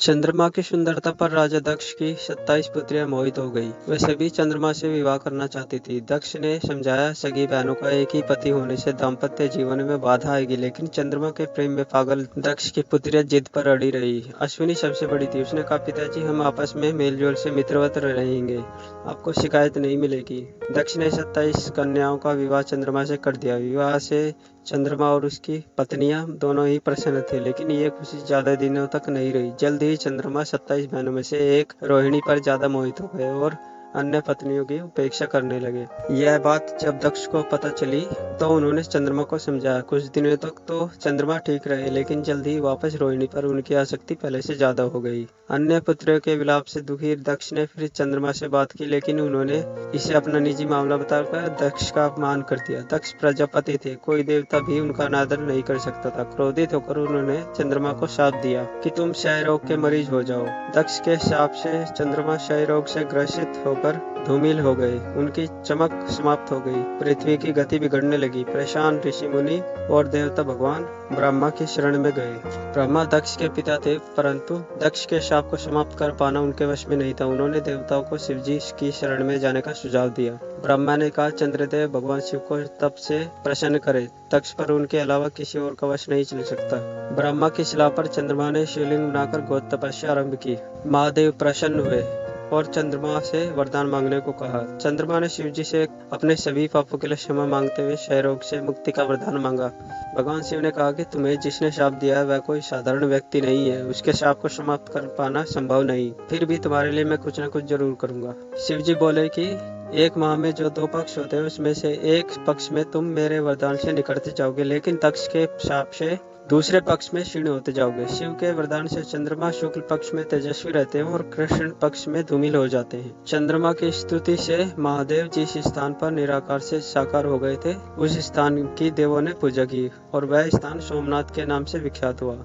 चंद्रमा की सुंदरता पर राजा दक्ष की 27 पुत्रियां मोहित हो गई। वे सभी चंद्रमा से विवाह करना चाहती थी। दक्ष ने समझाया सगी बहनों का एक ही पति होने से दाम्पत्य जीवन में बाधा आएगी, लेकिन चंद्रमा के प्रेम में पागल दक्ष की पुत्रियां जिद पर अड़ी रही। अश्विनी सबसे बड़ी थी। उसने कहा, पिताजी हम आपस में मेलजोल से मित्रवत रहेंगे, आपको शिकायत नहीं मिलेगी। दक्ष ने 27 कन्याओं का विवाह चंद्रमा से कर दिया। विवाह से चंद्रमा और उसकी पत्नियां दोनों ही प्रसन्न थे, लेकिन ये खुशी ज्यादा दिनों तक नहीं रही। जल्द ही चंद्रमा 27 बहनों में से एक रोहिणी पर ज्यादा मोहित हो गए और अन्य पत्नियों की उपेक्षा करने लगे। यह बात जब दक्ष को पता चली तो उन्होंने चंद्रमा को समझाया। कुछ दिनों तक तो चंद्रमा ठीक रहे, लेकिन जल्द ही वापस रोहिणी पर उनकी आसक्ति पहले से ज्यादा हो गई। अन्य पुत्रों के विलाप से दुखी दक्ष ने फिर चंद्रमा से बात की, लेकिन उन्होंने इसे अपना निजी मामला बताकर दक्ष का अपमान कर दिया। दक्ष प्रजापति थे, कोई देवता भी उनका अनादर नहीं कर सकता था। क्रोधित होकर उन्होंने चंद्रमा को शाप दिया कि तुम क्षय रोग के मरीज हो जाओ। दक्ष के शाप से चंद्रमा क्षय रोग से ग्रसित होकर धूमिल हो गए। उनकी चमक समाप्त हो गई। पृथ्वी की गति बिगड़ने लगी। परेशान ऋषि मुनि और देवता भगवान ब्रह्मा की शरण में गए। ब्रह्मा दक्ष के पिता थे, परंतु दक्ष के शाप को समाप्त कर पाना उनके वश में नहीं था। उन्होंने देवताओं को शिवजी की शरण में जाने का सुझाव दिया। ब्रह्मा ने कहा, चंद्रदेव भगवान शिव को तप से प्रसन्न करे। दक्ष पर उनके अलावा किसी और का वश नहीं चल सकता। ब्रह्मा की सलाह पर चंद्रमा ने शिवलिंग बनाकर घोर तपस्या आरंभ की। महादेव प्रसन्न हुए और चंद्रमा से वरदान मांगने को कहा। चंद्रमा ने शिवजी से अपने सभी पापों के लिए क्षमा मांगते हुए क्षय रोग से मुक्ति का वरदान मांगा। भगवान शिव ने कहा कि तुम्हें जिसने शाप दिया है वह कोई साधारण व्यक्ति नहीं है। उसके शाप को समाप्त कर पाना संभव नहीं, फिर भी तुम्हारे लिए मैं कुछ न कुछ जरूर करूंगा। शिवजी बोले कि एक माह में जो 2 पक्ष होते हैं उसमें से एक पक्ष में तुम मेरे वरदान से निकलते जाओगे, लेकिन दक्ष के शाप से दूसरे पक्ष में क्षीण होते जाओगे। शिव के वरदान से चंद्रमा शुक्ल पक्ष में तेजस्वी रहते हैं और कृष्ण पक्ष में धूमिल हो जाते हैं। चंद्रमा की स्तुति से महादेव जिस स्थान पर निराकार से साकार हो गए थे, उस स्थान की देवों ने पूजा की और वह स्थान सोमनाथ के नाम से विख्यात हुआ।